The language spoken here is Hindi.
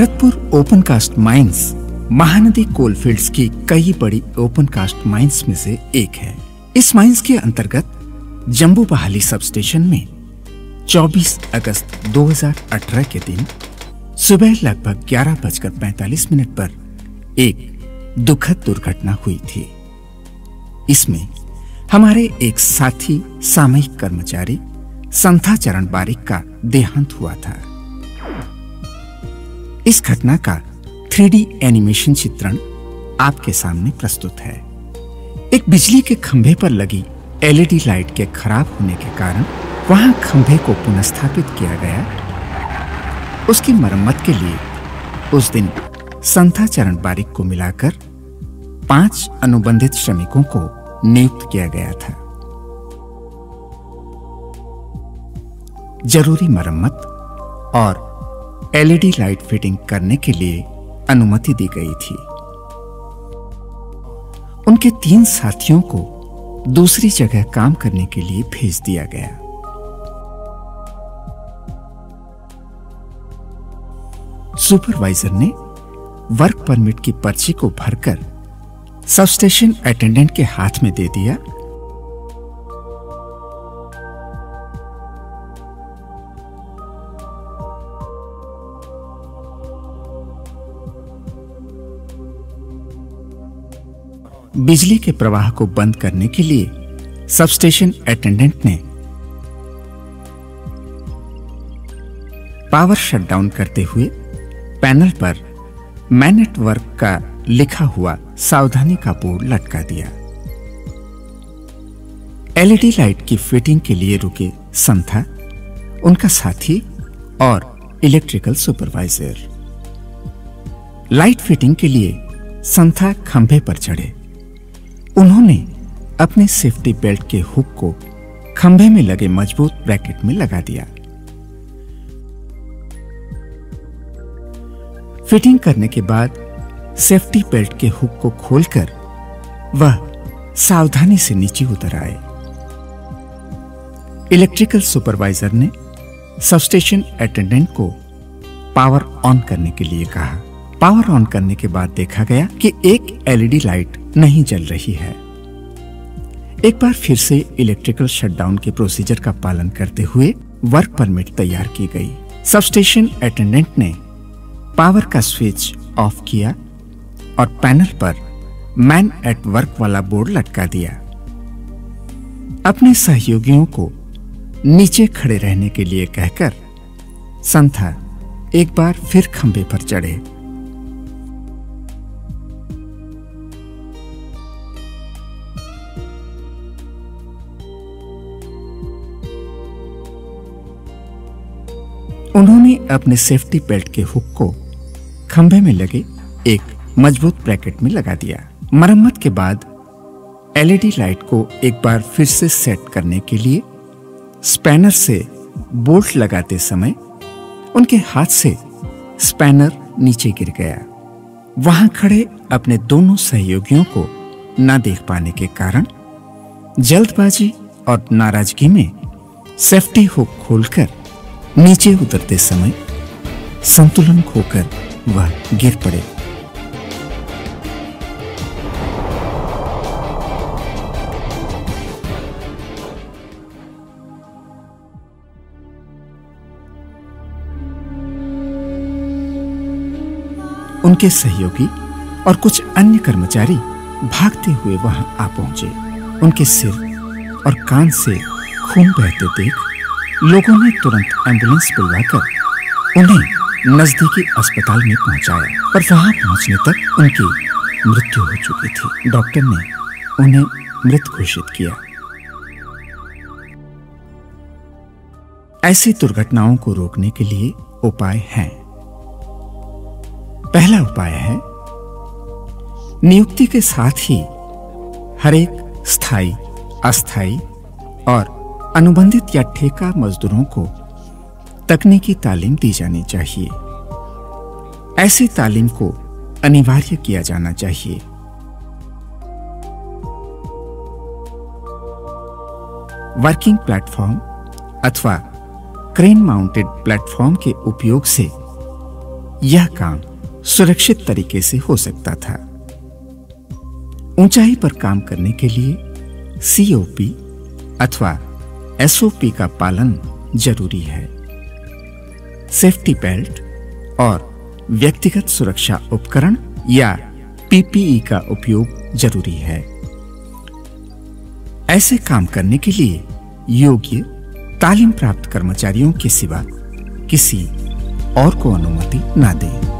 Bharatpur open cast mines Mahanadi coalfields की कई बड़ी ओपन कास्ट माइंस में से एक है। इस माइंस के अंतर्गत जम्बू बहाली सब स्टेशन में 24 अगस्त 2018 के दिन सुबह लगभग 11:45 पर एक दुखद दुर्घटना हुई थी। इसमें हमारे एक साथी सामयिक कर्मचारी संथा चरण बारिक का देहांत हुआ था। इस घटना का 3D एनिमेशन चित्रण आपके सामने प्रस्तुत है। एक बिजली के खंभे पर लगी LED लाइट के खराब होने के कारण वहां खंभे को पुनर्स्थापित किया गया। उसकी मरम्मत के लिए उस दिन संथा चरण बारिक को मिलाकर 5 अनुबंधित श्रमिकों को नियुक्त किया गया था। जरूरी मरम्मत और LED लाइट फिटिंग करने के लिए अनुमति दी गई थी। उनके 3 साथियों को दूसरी जगह काम करने के लिए भेज दिया गया। सुपरवाइजर ने वर्क परमिट की पर्ची को भरकर सबस्टेशन अटेंडेंट के हाथ में दे दिया। बिजली के प्रवाह को बंद करने के लिए सबस्टेशन अटेंडेंट ने पावर शटडाउन करते हुए पैनल पर मैन एट वर्क का लिखा हुआ सावधानी का बोर्ड लटका दिया। LED लाइट की फिटिंग के लिए रुके संथा, उनका साथी और इलेक्ट्रिकल सुपरवाइजर। लाइट फिटिंग के लिए संथा खंभे पर चढ़े। उन्होंने अपने सेफ्टी बेल्ट के हुक को खंभे में लगे मजबूत ब्रैकेट में लगा दिया। फिटिंग करने के बाद सेफ्टी बेल्ट के हुक को खोलकर वह सावधानी से नीचे उतर आए। इलेक्ट्रिकल सुपरवाइजर ने सबस्टेशन अटेंडेंट को पावर ऑन करने के लिए कहा। पावर ऑन करने के बाद देखा गया कि एक LED लाइट नहीं जल रही है। एक बार फिर से इलेक्ट्रिकल शटडाउन के प्रोसीजर का पालन करते हुए वर्क परमिट तैयार की गई। सबस्टेशन अटेंडेंट ने पावर का स्विच ऑफ किया और पैनल पर मैन एट वर्क वाला बोर्ड लटका दिया। अपने सहयोगियों को नीचे खड़े रहने के लिए कहकर संथा एक बार फिर खंभे पर चढ़े। उन्होंने अपने सेफ्टी बेल्ट के हुक को खंभे में लगे एक मजबूत ब्रैकेट में लगा दिया। मरम्मत के बाद LED लाइट को एक बार फिर से सेट करने के लिए स्पैनर से बोल्ट लगाते समय उनके हाथ से स्पैनर नीचे गिर गया। वहां खड़े अपने दोनों सहयोगियों को न देख पाने के कारण जल्दबाजी और नाराजगी में सेफ्टी हुक खोलकर नीचे उतरते समय संतुलन खोकर वह गिर पड़े। उनके सहयोगी और कुछ अन्य कर्मचारी भागते हुए वहां आ पहुंचे। उनके सिर और कान से खून बहते देख लोगों ने तुरंत एम्बुलेंस बुलवाकर उन्हें नजदीकी अस्पताल में पहुंचाया, पर वहां पहुंचने तक उनकी मृत्यु हो चुकी थी। डॉक्टर ने उन्हें मृत घोषित किया। ऐसी दुर्घटनाओं को रोकने के लिए उपाय हैं। पहला उपाय है नियुक्ति के साथ ही हर एक स्थायी, अस्थायी और अनुबंधित या ठेका मजदूरों को तकनीकी तालीम दी जानी चाहिए। ऐसी तालीम को अनिवार्य किया जाना चाहिए। वर्किंग प्लेटफॉर्म अथवा क्रेन माउंटेड प्लेटफॉर्म के उपयोग से यह काम सुरक्षित तरीके से हो सकता था। ऊंचाई पर काम करने के लिए COP अथवा SOP का पालन जरूरी है। सेफ्टी बेल्ट और व्यक्तिगत सुरक्षा उपकरण या PPE का उपयोग जरूरी है। ऐसे काम करने के लिए योग्य तालीम प्राप्त कर्मचारियों के सिवा किसी और को अनुमति ना दें।